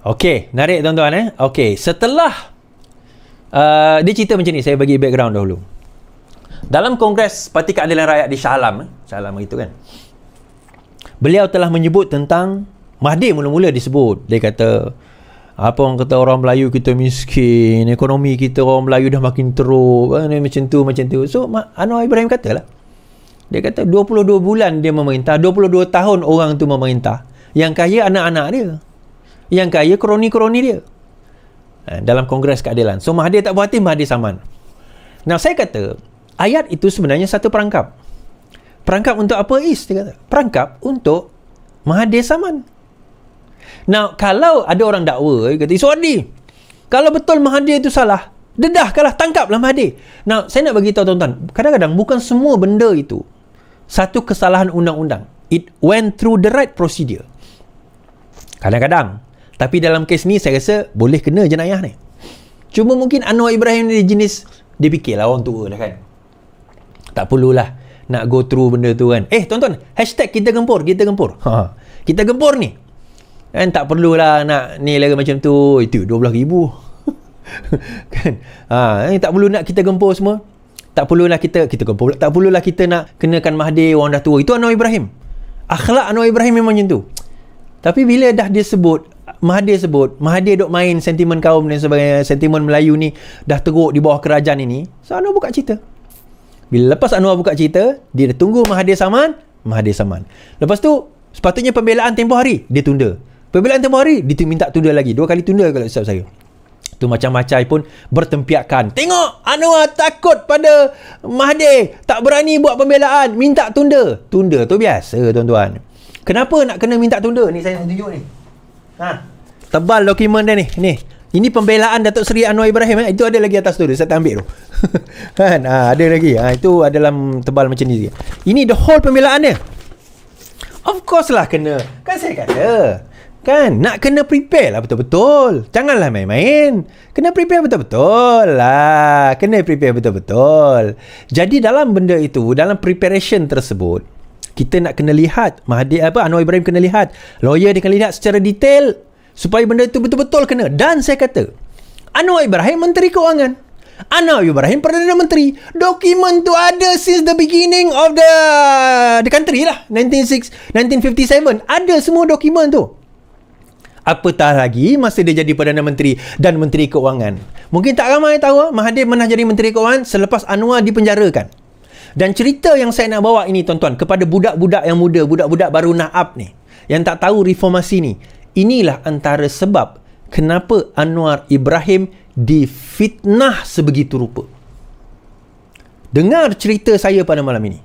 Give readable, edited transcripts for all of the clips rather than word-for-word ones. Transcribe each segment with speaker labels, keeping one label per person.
Speaker 1: Okey, menarik tuan-tuan. Okey, setelah dia cerita macam ni, saya bagi background dahulu. Dalam Kongres Parti Keadilan Rakyat di Shah Alam itu kan, beliau telah menyebut tentang Mahathir. Mula-mula disebut, dia kata apa orang kata, orang Melayu kita miskin, ekonomi kita orang Melayu dah makin teruk, macam tu. So Anwar Ibrahim katalah, dia kata 22 bulan dia memerintah, 22 tahun orang tu memerintah, yang kaya anak-anak dia, yang kaya kroni-kroni dia. Dalam Kongres Keadilan. So Mahathir tak berhati, Mahathir saman. Now saya kata ayat itu sebenarnya satu perangkap. Perangkap untuk apa Is? Dia kata perangkap untuk Mahathir saman. Now, kalau ada orang dakwa, dia kata, Iswadi, kalau betul Mahathir itu salah, dedahkanlah, tangkaplah Mahathir. Now, saya nak bagi tahu tuan-tuan, kadang-kadang bukan semua benda itu satu kesalahan undang-undang. It went through the right procedure. Kadang-kadang. Tapi dalam kes ni, saya rasa boleh kena jenayah ni. Cuma mungkin Anwar Ibrahim ni jenis, dia fikirlah orang tua dah kan. Tak perlulah nak go through benda tu kan. Tuan-tuan, hashtag kita gempur. Kita gempur ni. Kan tak perlulah nak ni lagi macam tu. Itu 12,000 kan. Tak perlu nak kita gempur semua. Tak perlulah kita gempur. Tak perlulah kita nak kenakan Mahathir, orang dah tua. Itu Anwar Ibrahim. Akhlak Anwar Ibrahim memang macam tu. Tapi bila dah dia sebut, Mahathir duk main sentimen kaum dan sebagainya, sentimen Melayu ni dah teruk di bawah kerajaan ini, so Anwar buka cerita. Bila lepas Anwar buka cerita, dia dah tunggu Mahathir saman. Lepas tu sepatutnya pembelaan tempoh hari dia tunda. Pembelaan tempoh hari dia minta tunda lagi. 2 kali tunda kalau hisap saya. Tu macam-macam pun bertempiakan. Tengok Anwar takut pada Mahathir, tak berani buat pembelaan, minta tunda. Tunda tu biasa tuan-tuan. Kenapa nak kena minta tunda? Ni saya nak tunjuk ni. Tebal dokumen dia ni. Ini pembelaan Datuk Seri Anwar Ibrahim. Itu ada lagi atas tu. Saya tak ambil tu. Kan? Ada lagi. Itu ada dalam tebal macam ni. Ini the whole pembelaan dia. Of course lah kena. Kan saya kata. Kan? Nak kena prepare lah betul-betul. Janganlah main-main. Kena prepare betul-betul lah. Jadi dalam benda itu, dalam preparation tersebut, kita nak kena lihat Anwar Ibrahim kena lihat, lawyer dia kena lihat secara detail supaya benda itu betul-betul kena. Dan saya kata Anwar Ibrahim Menteri Kewangan, Anwar Ibrahim Perdana Menteri, dokumen tu ada since the beginning of the country lah, 1957 ada semua dokumen tu. Apatah lagi masa dia jadi Perdana Menteri dan Menteri Kewangan. Mungkin tak ramai tahu Mahathir pernah jadi Menteri Kewangan selepas Anwar dipenjarakan. Dan cerita yang saya nak bawa ini tuan-tuan kepada budak-budak yang muda, budak-budak baru naab ni, yang tak tahu reformasi ni, inilah antara sebab kenapa Anwar Ibrahim difitnah sebegitu rupa. Dengar cerita saya pada malam ini.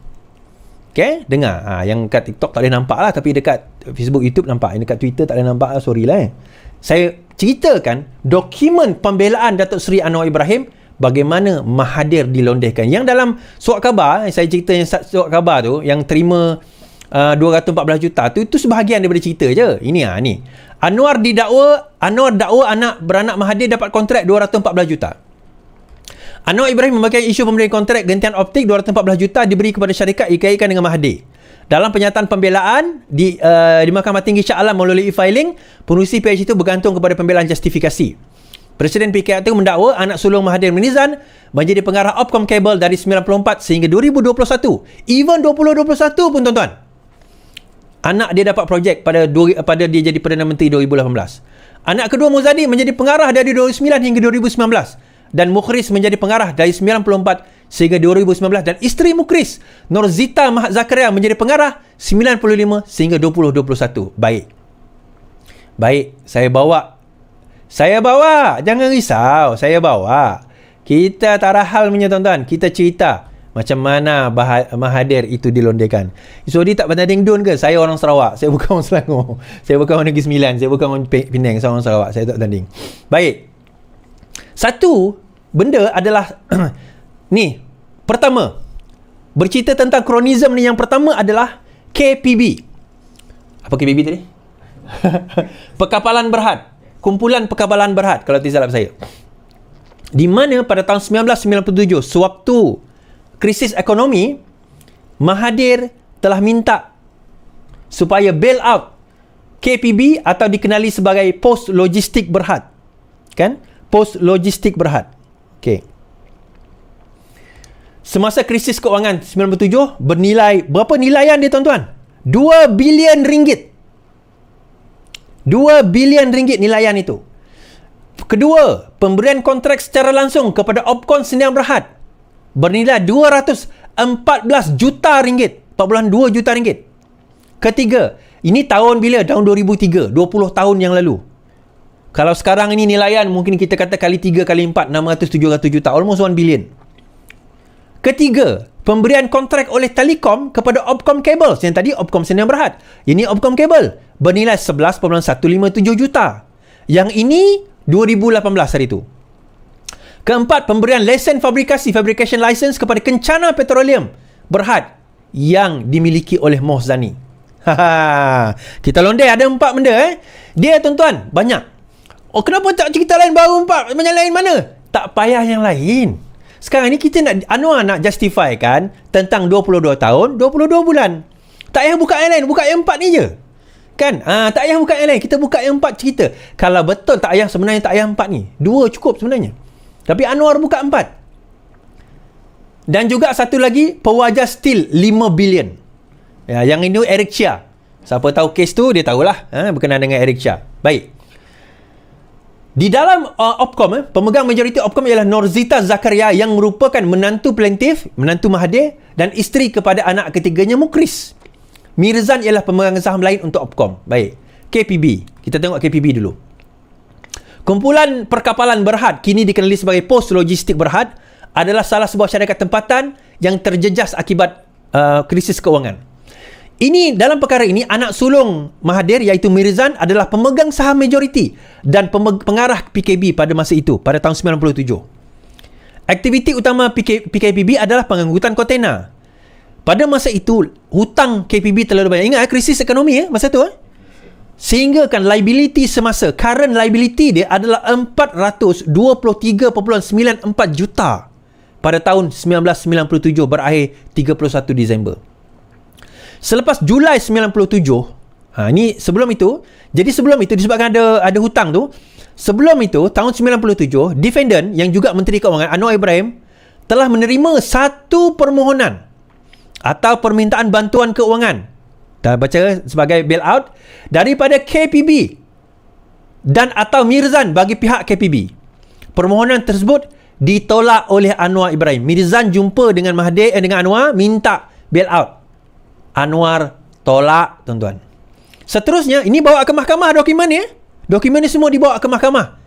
Speaker 1: Okay? Dengar. Yang kat TikTok tak boleh nampak lah, tapi dekat Facebook, YouTube nampak. Yang dekat Twitter tak boleh nampak lah, sorry lah. Saya ceritakan dokumen pembelaan Datuk Seri Anwar Ibrahim, bagaimana Mahathir dilondehkan. Yang dalam surat khabar, saya cerita yang surat khabar tu, yang terima 214 juta tu, itu sebahagian daripada cerita je. Ini ni. Anwar dakwa anak beranak Mahathir dapat kontrak 214 juta. Anwar Ibrahim memakai isu pemberian kontrak gantian optik 214 juta diberi kepada syarikat dikaitkan dengan Mahathir. Dalam pernyataan pembelaan di Mahkamah Tinggi Shah Alam melalui e-filing, pengurusi PH itu bergantung kepada pembelaan justifikasi. Presiden PKR itu mendakwa anak sulung Mahathir Minizan menjadi pengarah Opcom Kabel dari 94 sehingga 2021. Even 2021 pun tuan-tuan, anak dia dapat projek pada dia jadi Perdana Menteri 2018. Anak kedua Muzadi menjadi pengarah dari 2009 hingga 2019. Dan Mukhris menjadi pengarah dari 94 sehingga 2019. Dan isteri Mukhris, Norzita Mahat Zakaria, menjadi pengarah 95 sehingga 2021. Baik, saya bawa. Jangan risau, saya bawa. Kita tak ada hal punya tuan-tuan. Kita cerita macam mana Mahathir itu dilondehkan. Iswadi tak bertanding dun ke? Saya orang Sarawak. Saya bukan orang Selangor. Saya bukan orang Negeri Sembilan. Saya bukan orang Penang. Saya orang Sarawak. Saya tak bertanding. Baik. Satu benda adalah ni. Pertama, bercerita tentang kronism ni, yang pertama adalah KPB. Apa KPB tadi? Pekapalan Berhad. Kumpulan Pekapalan Berhad, kalau tidak salah saya. Di mana pada tahun 1997, sewaktu krisis ekonomi, Mahathir telah minta supaya bail out KPB atau dikenali sebagai pos logistik berhad. Kan? Pos logistik berhad. Okey. Semasa krisis kewangan 97 bernilai, berapa nilaian dia tuan-tuan? 2 bilion ringgit. 2 bilion ringgit nilaian itu. Kedua, pemberian kontrak secara langsung kepada Opcon Sdn Bhd bernilai 214 juta ringgit, 4.2 juta ringgit. Ketiga, ini tahun bila? Tahun 2003, 20 tahun yang lalu. Kalau sekarang ini nilaian mungkin kita kata kali 3 kali 4, 600-700 juta, almost 1 billion. Ketiga, pemberian kontrak oleh Telekom kepada Opcom Cables, yang tadi Opcom Sdn Bhd, ini Opcom Cable, bernilai 11.157 juta. Yang ini 2018 hari itu. Keempat, pemberian lesen fabrication license kepada Kencana Petroleum Berhad yang dimiliki oleh Mohzani. Kita londai ada 4 benda Dia tuan-tuan banyak. Oh, kenapa tak cerita lain baru 4? Banyak lain mana? Tak payah yang lain. Sekarang ni kita Anwar nak justify kan tentang 22 tahun 22 bulan. Tak payah buka yang lain, buka yang 4 ni je. Kan? Tak payah buka yang lain, kita buka yang 4 cerita. Kalau betul tak payah, sebenarnya tak payah 4 ni. 2 cukup sebenarnya. Tapi Anwar buka 4. Dan juga satu lagi, pewajar steel 5 bilion. Ya, yang ini Eric Chia. Siapa tahu kes tu, dia tahulah. Berkenaan dengan Eric Chia. Baik. Di dalam Opcom, pemegang majoriti Opcom ialah Norzita Zakaria yang merupakan menantu plaintiff, menantu Mahathir dan isteri kepada anak ketiganya Mukris. Mirzan ialah pemegang saham lain untuk Opcom. Baik. KPB. Kita tengok KPB dulu. Kumpulan Perkapalan Berhad, kini dikenali sebagai Pos Logistik Berhad, adalah salah sebuah syarikat tempatan yang terjejas akibat krisis keuangan. Ini dalam perkara ini anak sulung Mahathir iaitu Mirzan adalah pemegang saham majoriti dan pengarah PKB pada masa itu, pada tahun 97. Aktiviti utama PKPB adalah pengangkutan kontena. Pada masa itu hutang KPB terlalu banyak. Ingat krisis ekonomi masa tu sehingga kan liability semasa, current liability dia adalah 423.94 juta pada tahun 1997 berakhir 31 Disember. Selepas Julai 97, ini sebelum itu, jadi sebelum itu disebabkan ada hutang tu, sebelum itu tahun 97, defendant yang juga Menteri Keuangan Anwar Ibrahim telah menerima satu permohonan atau permintaan bantuan keuangan, dah baca sebagai bailout, daripada KPB dan atau Mirzan bagi pihak KPB. Permohonan tersebut ditolak oleh Anwar Ibrahim. Mirzan jumpa dengan Mahathir dengan Anwar minta bailout. Anwar tolak, tuan-tuan. Seterusnya, ini bawa ke mahkamah dokumen ni. Dokumen ni semua dibawa ke mahkamah.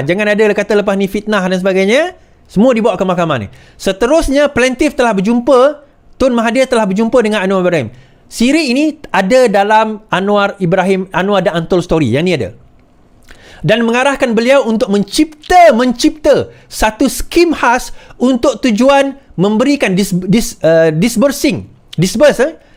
Speaker 1: Jangan ada kata lepas ni fitnah dan sebagainya. Semua dibawa ke mahkamah ni. Seterusnya, plaintiff telah berjumpa, Tun Mahathir telah berjumpa dengan Anwar Ibrahim. Siri ini ada dalam Anwar Ibrahim, Anwar The Untold Story. Yang ni ada. Dan mengarahkan beliau untuk mencipta satu skim khas untuk tujuan memberikan disburse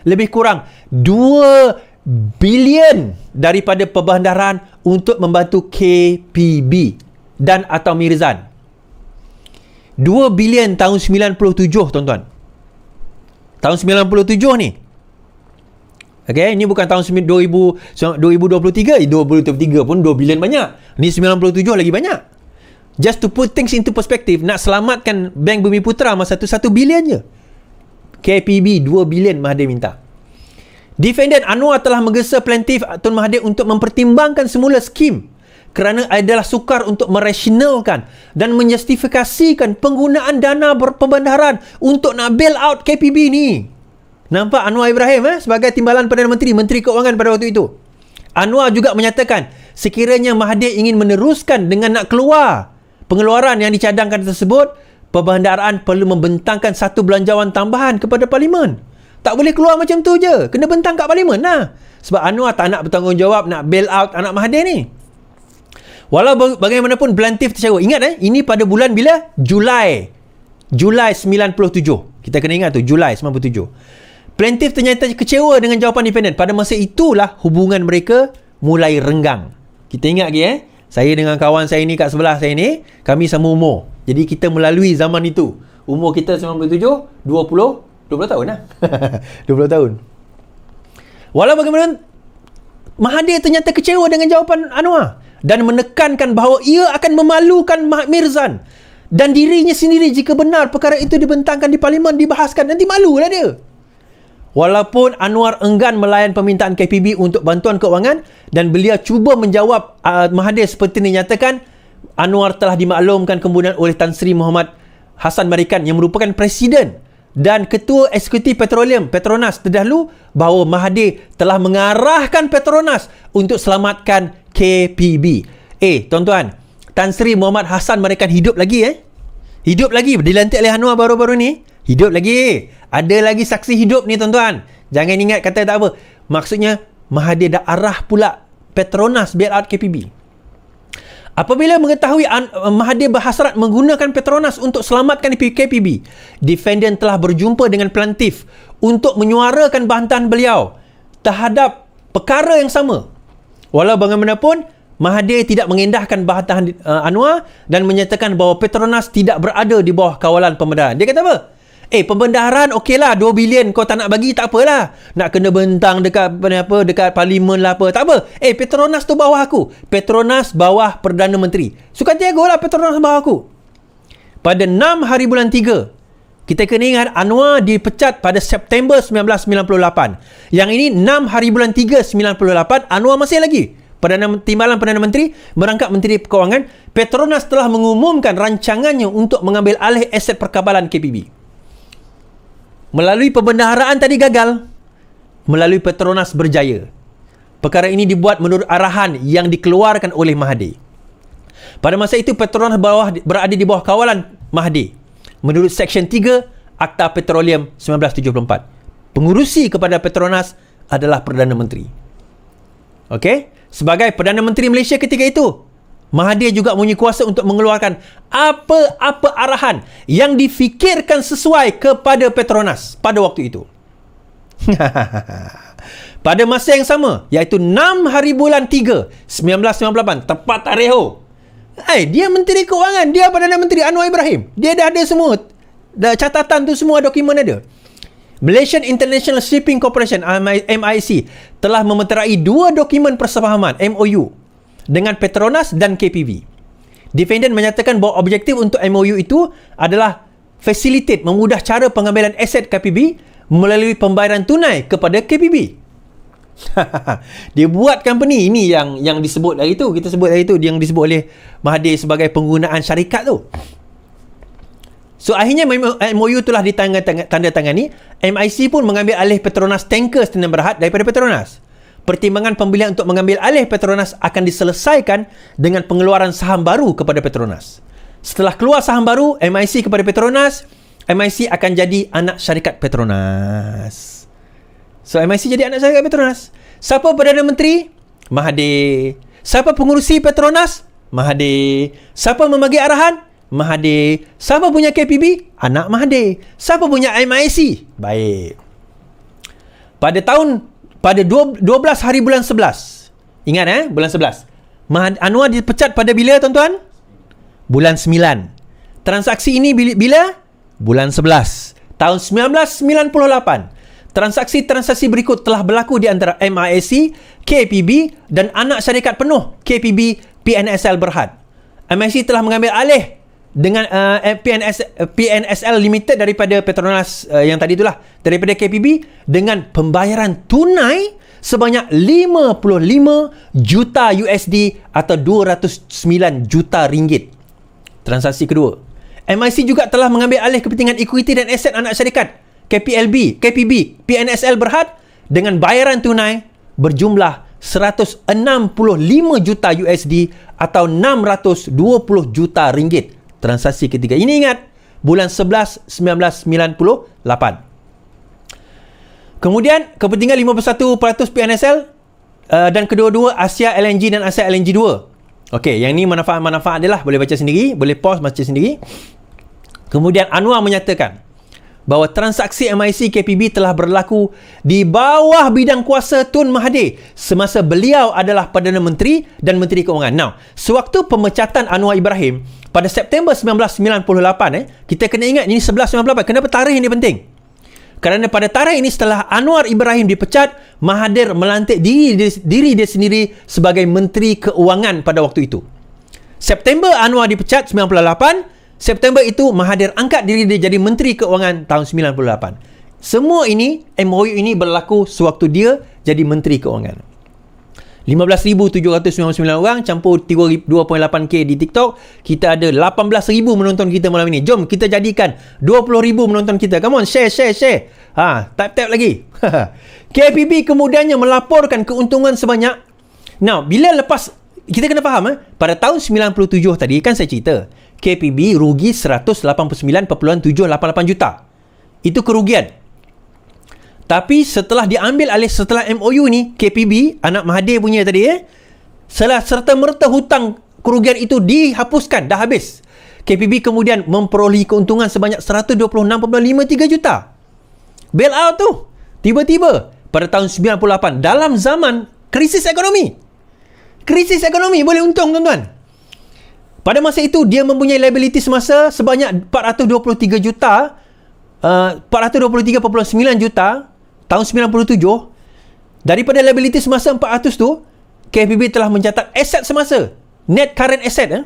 Speaker 1: lebih kurang 2 bilion daripada perbandaran untuk membantu KPB dan atau Mirzan. 2 bilion tahun 97, tuan-tuan. Tahun 97 ni. Okey, ini bukan tahun 2023. 2023 pun 2 bilion banyak. Ni 97 lagi banyak. Just to put things into perspective, nak selamatkan Bank Bumiputra masa tu 1 bilion je. KPB 2 bilion Mahathir minta. Defendant Anwar telah menggesa plaintiff Tun Mahathir untuk mempertimbangkan semula skim kerana adalah sukar untuk merasionalkan dan menjustifikasikan penggunaan dana perbandaran untuk nak bail out KPB ni. Nampak Anwar Ibrahim sebagai timbalan Perdana Menteri, Menteri Keuangan pada waktu itu. Anwar juga menyatakan sekiranya Mahathir ingin meneruskan dengan nak keluar pengeluaran yang dicadangkan tersebut, perbandaraan perlu membentangkan satu belanjawan tambahan kepada Parlimen. Tak boleh keluar macam tu je. Kena bentang kat Parlimen lah. Sebab Anwar tak nak bertanggungjawab nak bail out anak Mahathir ni. Walau bagaimanapun plaintiff tercewa. Ingat ini pada bulan bila? Julai 97. Kita kena ingat tu, Julai 97. Plaintiff ternyata kecewa dengan jawapan defendant. Pada masa itulah hubungan mereka mulai renggang. Kita ingat lagi saya dengan kawan saya ni kat sebelah saya ni, kami sama umur. Jadi kita melalui zaman itu. Umur kita 97, 20 tahun lah. 20 tahun. Walau bagaimana, Mahathir ternyata kecewa dengan jawapan Anwar dan menekankan bahawa ia akan memalukan Mirzan dan dirinya sendiri jika benar perkara itu dibentangkan di parlimen, dibahaskan, nanti malulah dia. Walaupun Anwar enggan melayan permintaan KPB untuk bantuan keuangan dan beliau cuba menjawab Mahathir seperti dinyatakan, Anwar telah dimaklumkan kemudian oleh Tan Sri Muhammad Hassan Marikan yang merupakan Presiden dan Ketua Eksekutif Petroleum Petronas terdahulu bahawa Mahathir telah mengarahkan Petronas untuk selamatkan KPB. Tuan-tuan, Tan Sri Muhammad Hassan Marikan hidup lagi Hidup lagi, dilantik oleh Anwar baru-baru ni. Hidup lagi. Ada lagi saksi hidup ni tuan-tuan. Jangan ingat kata tak apa. Maksudnya Mahathir dah arah pula Petronas bailout KPB. Apabila mengetahui Mahathir berhasrat menggunakan Petronas untuk selamatkan KPB, defendant telah berjumpa dengan plaintiff untuk menyuarakan bantahan beliau terhadap perkara yang sama. Walau bagaimanapun, Mahathir tidak mengendahkan bantahan Anwar dan menyatakan bahawa Petronas tidak berada di bawah kawalan pembedaran. Dia kata apa? Pembedaran okeylah, 2 bilion kau tak nak bagi, tak apalah. Nak kena bentang dekat parlimen lah apa. Tak apa. Petronas tu bawah aku. Petronas bawah Perdana Menteri. Suka tiago lah Petronas bawah aku. Pada 6 hari bulan 3, kita kena ingat Anwar dipecat pada September 1998. Yang ini 6 hari bulan 3 98, Anwar masih lagi Timbalan Perdana Menteri, merangkap Menteri Keuangan. Petronas telah mengumumkan rancangannya untuk mengambil alih aset perkabalan KPB. Melalui pembendaharaan tadi gagal, melalui Petronas berjaya. Perkara ini dibuat menurut arahan yang dikeluarkan oleh Mahathir. Pada masa itu Petronas berada di bawah kawalan Mahathir menurut Seksyen 3 Akta Petroleum 1974. Pengurusi kepada Petronas adalah Perdana Menteri. Okey? Sebagai Perdana Menteri Malaysia ketika itu, Mahathir juga mempunyai kuasa untuk mengeluarkan apa-apa arahan yang difikirkan sesuai kepada Petronas pada waktu itu. Pada masa yang sama, iaitu 6 hari bulan 3 1998, tepat tarikh. Dia Menteri Keuangan, dia Perdana Menteri Anwar Ibrahim. Dia dah ada semua catatan tu, semua dokumen ada. Malaysian International Shipping Corporation MIC telah memeterai 2 dokumen persefahaman MOU dengan Petronas dan KPB. Defendant menyatakan bahawa objektif untuk MOU itu adalah facilitate, memudah cara pengambilan aset KPB melalui pembayaran tunai kepada KPB. Dia buat company ini yang disebut dari itu, kita sebut dari itu, yang disebut oleh Mahathir sebagai penggunaan syarikat tu. So akhirnya MOU telah ditandatangani. MIC pun mengambil alih Petronas tanker Sdn Bhd daripada Petronas. Pertimbangan pembelian untuk mengambil alih Petronas akan diselesaikan dengan pengeluaran saham baru kepada Petronas. Setelah keluar saham baru MIC kepada Petronas, MIC akan jadi anak syarikat Petronas. So MIC jadi anak syarikat Petronas. Siapa Perdana Menteri? Mahathir. Siapa pengurusi Petronas? Mahathir. Siapa membagi arahan? Mahathir. Siapa punya KPB? Anak Mahathir. Siapa punya MIC? Baik. Pada 12 hari bulan 11. Ingat bulan 11. Anwar dipecat pada bila tuan-tuan? Bulan 9. Transaksi ini bila? Bulan 11. Tahun 1998. Transaksi-transaksi berikut telah berlaku di antara MIC, KPB dan anak syarikat penuh KPB PNSL Berhad. MIC telah mengambil alih dengan PNSL Limited daripada Petronas yang tadi itulah, daripada KPB dengan pembayaran tunai sebanyak 55 juta USD atau 209 juta ringgit. Transaksi kedua. MIC juga telah mengambil alih kepentingan ekuiti dan aset anak syarikat KPB, PNSL Berhad dengan bayaran tunai berjumlah 165 juta USD atau 620 juta ringgit. Transaksi ketiga. Ini ingat, bulan 11 1998. Kemudian kepentingan 51% PNSL dan kedua-dua Asia LNG dan Asia LNG 2. Okey, yang ni manfaat-manfaat dia lah, boleh baca sendiri, boleh pause baca sendiri. Kemudian Anwar menyatakan bahawa transaksi MIC KPB telah berlaku di bawah bidang kuasa Tun Mahathir semasa beliau adalah Perdana Menteri dan Menteri Keuangan. Now, sewaktu pemecatan Anwar Ibrahim pada September 1998, kita kena ingat ini 1998. Kenapa tarikh ini penting? Kerana pada tarikh ini setelah Anwar Ibrahim dipecat, Mahathir melantik diri dia sendiri sebagai Menteri Keuangan pada waktu itu. September Anwar dipecat 98, September itu Mahathir angkat diri dia jadi Menteri Keuangan tahun 98. Semua ini, MOU ini berlaku sewaktu dia jadi Menteri Keuangan. 15,799 orang campur 2.8K di TikTok. Kita ada 18,000 menonton kita malam ini. Jom kita jadikan 20,000 menonton kita. Come on, share. Tap lagi. KPB kemudiannya melaporkan keuntungan sebanyak. Now, bila lepas, kita kena faham, pada tahun 97 tadi kan saya cerita, KPB rugi 189.788 juta. Itu kerugian. Tapi setelah diambil alih setelah MOU ni, KPB, anak Mahathir punya tadi, serta-merta hutang kerugian itu dihapuskan, dah habis. KPB kemudian memperolehi keuntungan sebanyak 126.53 juta. Bail out tu, tiba-tiba pada tahun 98 dalam zaman krisis ekonomi. Krisis ekonomi boleh untung, tuan-tuan. Pada masa itu, dia mempunyai liability semasa sebanyak 423 juta, 423.9 juta tahun 97. Daripada liability semasa 400 tu, KPB telah mencatat aset semasa, net current asset,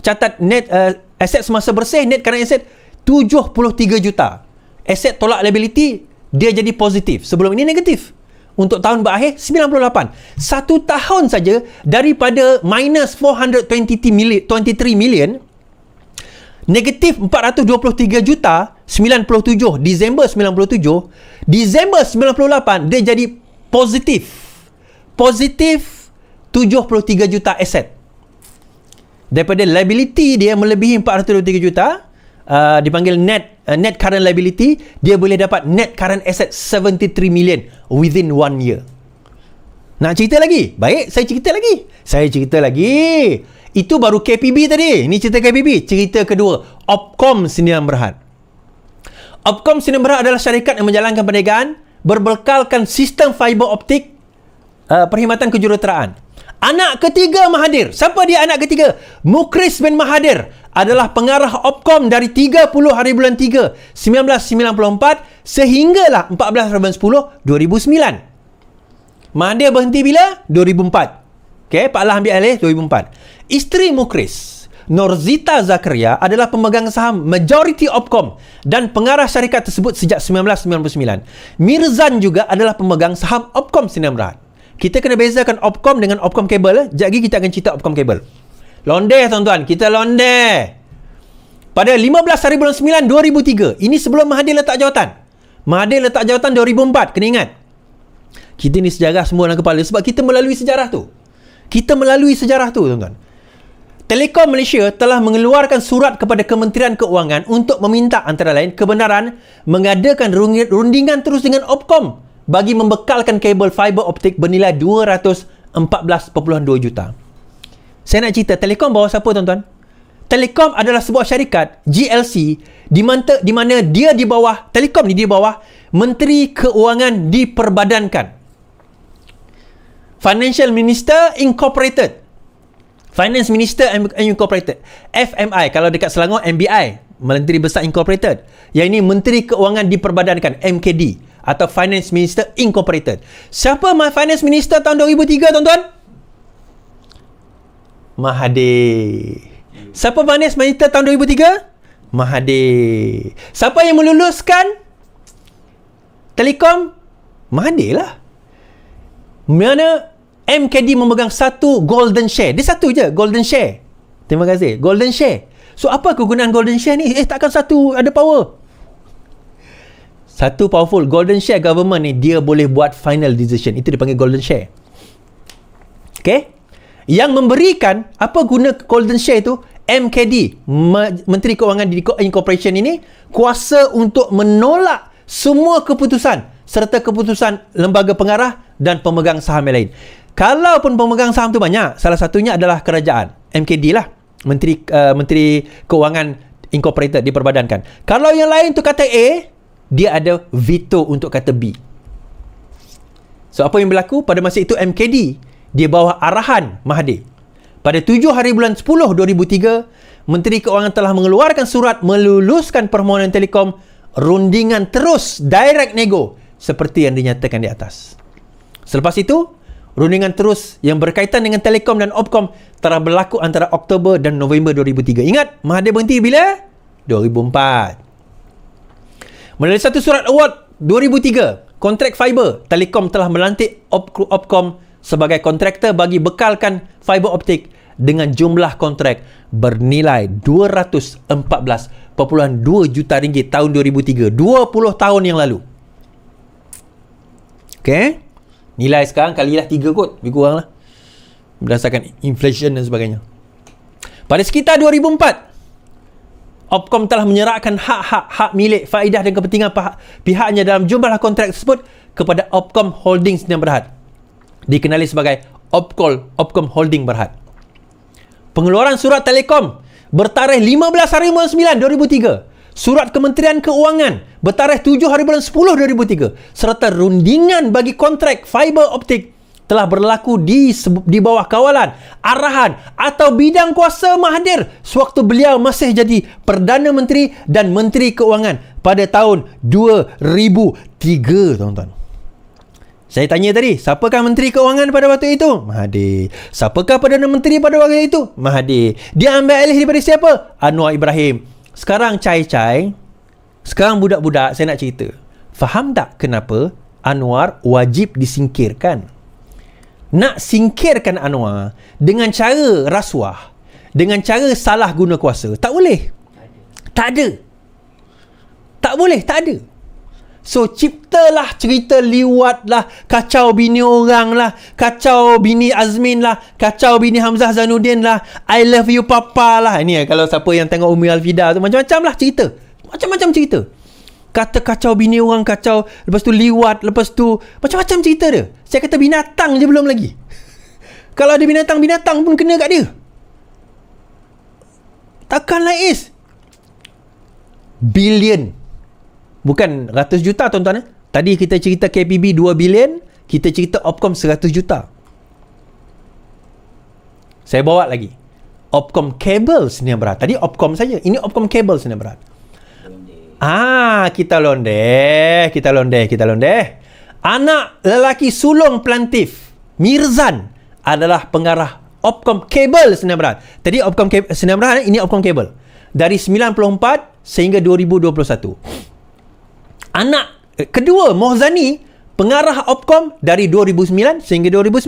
Speaker 1: catat net aset semasa bersih, net current asset 73 juta. Aset tolak liability, dia jadi positif. Sebelum ini negatif. Untuk tahun berakhir 98. Satu tahun saja daripada minus 423 million, negatif 423 juta 97, Disember 97, Disember 98 dia jadi positif 73 juta aset. Daripada liability dia melebihi 423 juta, dipanggil net current liability, dia boleh dapat net current asset 73 million within 1 year. Nak cerita lagi? Baik, saya cerita lagi. Itu baru KPB tadi. Ini cerita KPB. Cerita kedua, Opcom Sdn Bhd. Opcom Sdn Bhd adalah syarikat yang menjalankan perniagaan berbekalkan sistem fiber optik perkhidmatan kejuruteraan. Anak ketiga Mahathir. Siapa dia anak ketiga? Mukhris bin Mahathir adalah pengarah Opcom dari 30 hari bulan 3 1994 sehinggalah 14 bulan 10 2009. Mahathir berhenti bila? 2004. Okey, Pak Lah ambil alih 2004. Isteri Mukhris, Norzita Zakaria, adalah pemegang saham majoriti Opcom dan pengarah syarikat tersebut sejak 1999. Mirzan juga adalah pemegang saham Opcom Sdn Bhd. Kita kena bezakan Opcom dengan Opcom Kabel. Sekejap lagi kita akan cerita Opcom Kabel. Londeh, tuan-tuan. Kita londeh. Pada 15 hari bulan 9 2003. Ini sebelum Mahathir letak jawatan. Mahathir letak jawatan 2004. Kena ingat. Kita ni sejarah semua dalam kepala sebab kita melalui sejarah tu. Tuan-tuan. Telekom Malaysia telah mengeluarkan surat kepada Kementerian Keuangan untuk meminta antara lain kebenaran mengadakan rundingan terus dengan Opcom bagi membekalkan kabel fiber optik bernilai 214.2 juta. Saya nak cerita, Telekom bawah siapa, tuan-tuan? Telekom adalah sebuah syarikat GLC di mana dia di bawah, Telekom ni di bawah Menteri Keuangan diperbadankan. Financial Minister Incorporated. Finance Minister Incorporated. FMI. Kalau dekat Selangor, MBI. Menteri Besar Incorporated. Yang ini Menteri Keuangan diperbadankan. MKD. Atau Finance Minister Incorporated. Siapa Finance Minister tahun 2003, tuan-tuan? Mahathir. Siapa Finance Minister tahun 2003? Mahathir. Siapa yang meluluskan Telekom? Mahathir lah. Mana MKD memegang satu golden share. Dia satu je, golden share. Terima kasih. Golden share. So, apa kegunaan golden share ni? Takkan satu ada power. Satu powerful. Golden share government ni, dia boleh buat final decision. Itu dipanggil golden share. Okay? Yang memberikan, apa guna golden share tu? MKD, Menteri Keuangan Incorporation ini, kuasa untuk menolak semua keputusan serta keputusan lembaga pengarah dan pemegang saham yang lain. Kalaupun pemegang saham tu banyak, salah satunya adalah kerajaan, MKD lah, Menteri Keuangan Incorporated diperbadankan. Kalau yang lain tu kata A, dia ada veto untuk kata B. So, apa yang berlaku? Pada masa itu MKD, dia bawah arahan Mahathir. Pada 7 hari bulan 10 2003, Menteri Keuangan telah mengeluarkan surat meluluskan permohonan Telekom rundingan terus direct nego seperti yang dinyatakan di atas. Selepas itu, rundingan terus yang berkaitan dengan Telekom dan Opkom telah berlaku antara Oktober dan November 2003. Ingat, Mahathir berhenti bila? 2004. Melalui satu surat award 2003, kontrak fiber, Telekom telah melantik Opkom sebagai kontraktor bagi bekalkan fiber optik dengan jumlah kontrak bernilai 214.2 juta ringgit tahun 2003, 20 tahun yang lalu. Okey. Nilai sekarang kalilah 3 kot, lebih kurang lah, berdasarkan inflation dan sebagainya. Pada sekitar 2004, Opkom telah menyerahkan hak milik, faedah dan kepentingan pihaknya dalam jumlah kontrak tersebut kepada Opkom Holdings Sdn Bhd, dikenali sebagai Opkom Holding Berhad. Pengeluaran surat Telekom bertarikh 15 hari bulan 9 2003. Surat Kementerian Keuangan bertarikh 7 hari bulan 10 2003. Serta rundingan bagi kontrak fiber optik telah berlaku di bawah kawalan, arahan atau bidang kuasa Mahathir sewaktu beliau masih jadi Perdana Menteri dan Menteri Keuangan pada tahun 2003, tuan-tuan. Saya tanya tadi, siapakah Menteri Keuangan pada waktu itu? Mahathir. Siapakah Perdana Menteri pada waktu itu? Mahathir. Dia ambil alih daripada siapa? Anwar Ibrahim. Sekarang cai-cai, sekarang budak-budak, saya nak cerita. Faham tak kenapa Anwar wajib disingkirkan? Nak singkirkan Anwar dengan cara rasuah, dengan cara salah guna kuasa, tak boleh. Tak ada. Tak boleh, tak ada. So, ciptalah cerita liwat lah, kacau bini orang lah, kacau bini Azmin lah, kacau bini Hamzah Zanuddin lah, I love you papa lah. Ini kalau siapa yang tengok Umi Alfida tu, macam-macam lah cerita. Macam-macam cerita. Kata kacau bini orang, kacau, lepas tu liwat, lepas tu macam-macam cerita dia. Saya kata binatang je belum lagi. Kalau ada binatang pun kena kat dia. Takkanlah Is. Billion. Bukan ratus juta, tuan-tuan. Tadi kita cerita KPB 2 bilion, kita cerita Opkom 100 juta. Saya bawa lagi. Opkom Cable Sdn Bhd. Tadi Opkom saja. Ini Opkom Cable Sdn Bhd. Kita londeh. Anak lelaki sulung Plantif, Mirzan, adalah pengarah Opkom Cable Sdn Bhd. Tadi Opkom Sdn Bhd, ini Opkom Cable. Dari 94 sehingga 2021. Anak kedua, Mohzani, pengarah Opkom dari 2009 sehingga 2019.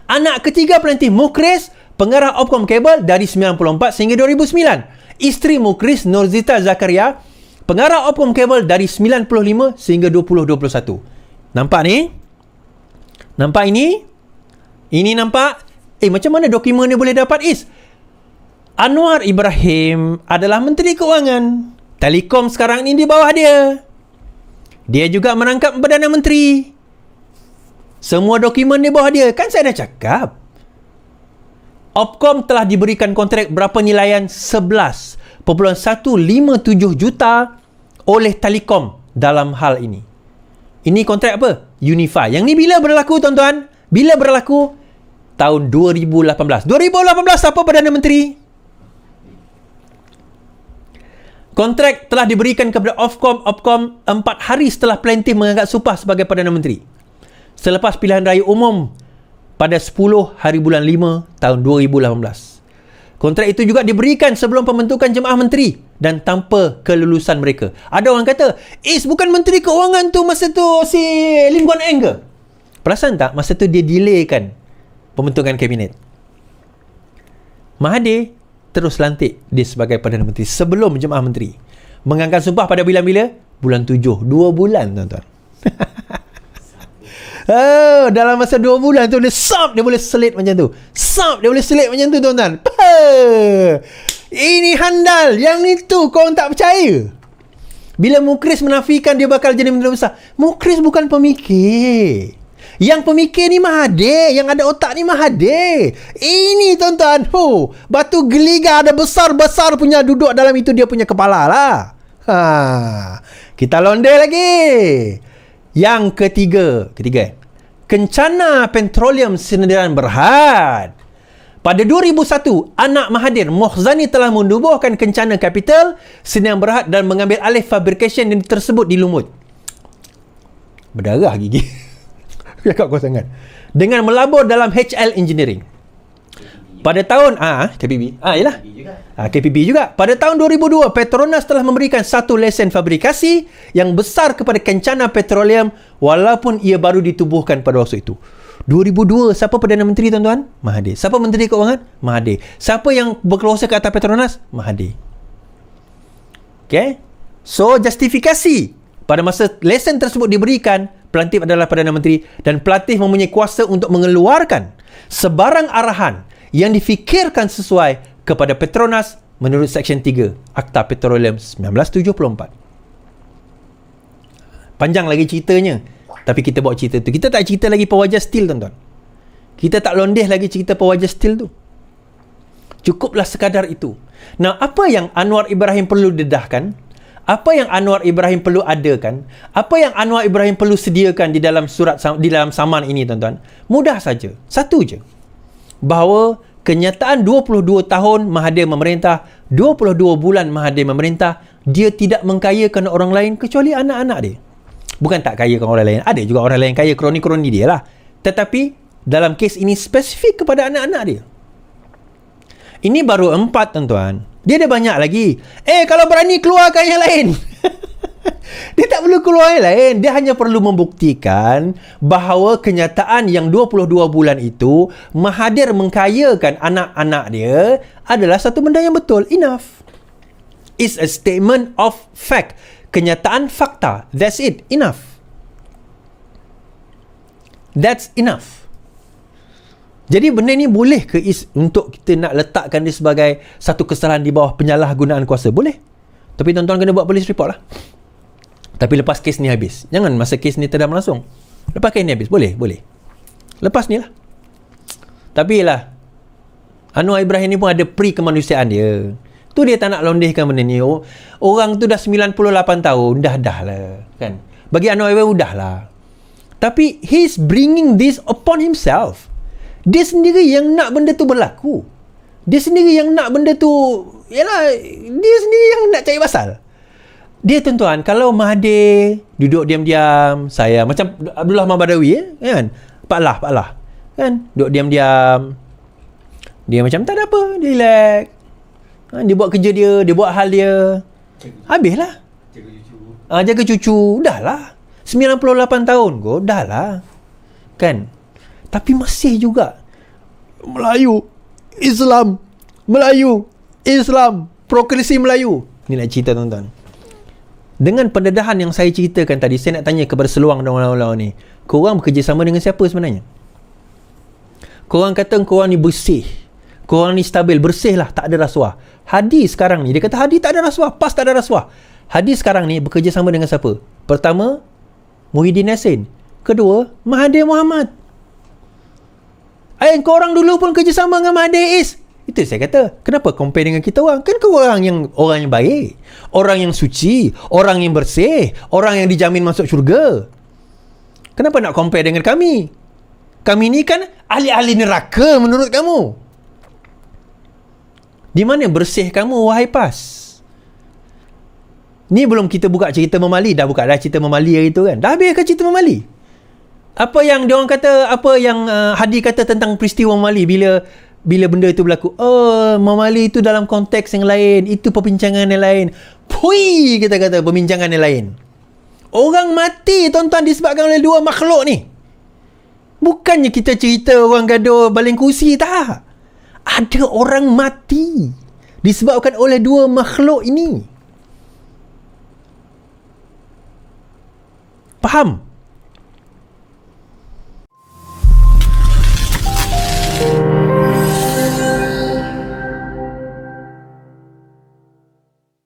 Speaker 1: Anak ketiga Plantif, Mukris, pengarah Opkom Cable dari 94 sehingga 2009. Isteri Mukris, Nurzita Zakaria, pengarah Opkom Cable dari 95 sehingga 2021. Nampak ni? Nampak ini? Ini nampak? Macam mana dokumen ni boleh dapat, Is? Anwar Ibrahim adalah Menteri Keuangan. Telekom sekarang ni di bawah dia. Dia juga merangkap Perdana Menteri. Semua dokumen di bawah dia. Kan saya dah cakap. Opkom telah diberikan kontrak berapa nilaian? 11.157 juta oleh Telekom dalam hal ini. Ini kontrak apa? Unify. Yang ni bila berlaku, tuan-tuan? Bila berlaku? Tahun 2018. 2018 siapa Perdana Menteri? Kontrak telah diberikan kepada Opkom 4 hari setelah Plantif mengangkat Supah sebagai Perdana Menteri. Selepas pilihan raya umum pada 10 hari bulan 5 tahun 2018. Kontrak itu juga diberikan sebelum pembentukan Jemaah Menteri dan tanpa kelulusan mereka. Ada orang kata, bukan Menteri Keuangan tu masa tu si Lim Guan Eng ke? Perasan tak? Masa tu dia delaykan pembentukan kabinet. Mahathir terus lantik dia sebagai Perdana Menteri sebelum Jemaah Menteri mengangkat sumpah pada bila? Bulan 7. 2 bulan, tuan-tuan. Dalam masa 2 bulan tu dia boleh selit macam tu. Dia boleh selit macam tu, tuan-tuan. Ini handal. Yang itu korang tak percaya. Bila Mukris menafikan dia bakal jadi Menteri Besar, Mukris bukan pemikir. Yang pemikir ni Mahathir, yang ada otak ni Mahathir. Ini, tuan-tuan, batu geliga ada besar-besar punya duduk dalam itu dia punya kepala lah. Kita londeh lagi. Yang ketiga, Kencana Petroleum Sdn Bhd Pada 2001, anak Mahathir, Mohzani telah menubuhkan Kencana Capital, Sdn Bhd dan mengambil alih fabrication yang tersebut di Lumut. Berdarah gigi. Cakap kau sangat. Dengan melabur dalam HL Engineering. Pada tahun KPB. Yalah. KPB juga. Pada tahun 2002, Petronas telah memberikan satu lesen fabrikasi yang besar kepada Kencana Petroleum walaupun ia baru ditubuhkan pada waktu itu. 2002, siapa Perdana Menteri tuan-tuan? Mahathir. Siapa Menteri Keuangan? Mahathir. Siapa yang berkuasa ke atas Petronas? Mahathir. Okay. So, justifikasi pada masa lesen tersebut diberikan, pelantik adalah Perdana Menteri dan pelatih mempunyai kuasa untuk mengeluarkan sebarang arahan yang difikirkan sesuai kepada Petronas menurut Seksyen 3 Akta Petroleum 1974. Panjang lagi ceritanya. Tapi kita bawa cerita tu. Kita tak cerita lagi pewajah steel, tuan-tuan. Kita tak londeh lagi cerita pewajah steel tu. Cukuplah sekadar itu. Nah, apa yang Anwar Ibrahim perlu dedahkan? Apa yang Anwar Ibrahim perlu adakan? Apa yang Anwar Ibrahim perlu sediakan di dalam di dalam saman ini, tuan-tuan? Mudah saja. Satu je. Bahawa kenyataan 22 tahun Mahathir memerintah, 22 bulan Mahathir memerintah, dia tidak mengkayakan orang lain kecuali anak-anak dia. Bukan tak kayakan orang lain. Ada juga orang lain kaya, kroni-kroni dia lah. Tetapi dalam kes ini spesifik kepada anak-anak dia. Ini baru 4, tuan-tuan. Dia ada banyak lagi. Kalau berani keluarkan yang lain. Dia tak perlu keluar yang lain. Dia hanya perlu membuktikan bahawa kenyataan yang 22 bulan itu Mahathir mengkayakan anak-anak dia adalah satu benda yang betul. Enough. It's a statement of fact. Kenyataan fakta. That's it. Enough. That's enough. Jadi benda ni boleh ke untuk kita nak letakkan dia sebagai satu kesalahan di bawah penyalahgunaan kuasa? Boleh. Tapi tuan-tuan kena buat police report lah. Tapi lepas kes ni habis. Jangan masa kes ni tidak berlangsung. Lepas kes ni habis. Boleh. Lepas ni lah. Tapi lah, Anwar Ibrahim ni pun ada pre-kemanusiaan dia. Tu dia tak nak londehkan benda ni. Orang tu dah 98 tahun. Dah lah. Kan? Bagi Anwar Ibrahim dah lah. Tapi he's bringing this upon himself. Dia sendiri yang nak benda tu berlaku. Dia sendiri yang nak benda tu, yalah, dia sendiri yang nak cari pasal. Dia, tuan-tuan, kalau Mahathir duduk diam-diam, saya macam Abdullah Mahbadawi, kan? Pak Lah, kan? Duduk diam-diam. Dia macam tak ada apa, dia relax. Dia buat kerja dia buat hal dia. Habislah. Jaga cucu. Dah lah. 98 tahun kau, dah lah. Kan? Tapi masih juga Melayu, Islam, Proklamasi Melayu. Ni nak cerita, tuan-tuan. Dengan pendedahan yang saya ceritakan tadi, saya nak tanya kepada seluang dan ulama-ulama ni, korang bekerjasama dengan siapa sebenarnya? Korang kata korang ni bersih, korang ni stabil, bersih lah, tak ada rasuah. Hadi sekarang ni, dia kata Hadi tak ada rasuah, PAS tak ada rasuah. Hadi sekarang ni bekerjasama dengan siapa? Pertama, Muhyiddin Yassin. Kedua, Mahathir Mohamad. Korang dulu pun kerjasama dengan Mahathir Is. Itu saya kata, kenapa compare dengan kita orang? Kan kau orang yang baik, orang yang suci, orang yang bersih, orang yang dijamin masuk syurga. Kenapa nak compare dengan kami? Kami ni kan ahli-ahli neraka menurut kamu. Di mana bersih kamu, wahai PAS? Ni belum kita buka cerita Memali. Dah buka dah cerita Memali hari tu kan? Dah habis ke cerita Memali? Apa yang diorang kata, apa yang Hadi kata tentang peristiwa Memali bila benda itu berlaku? Memali itu dalam konteks yang lain, itu perbincangan yang lain. Pui, kita kata perbincangan yang lain. Orang mati, tuan-tuan, disebabkan oleh dua makhluk ni. Bukannya kita cerita orang gaduh baling kursi, tak. Ada orang mati disebabkan oleh dua makhluk ini. Faham?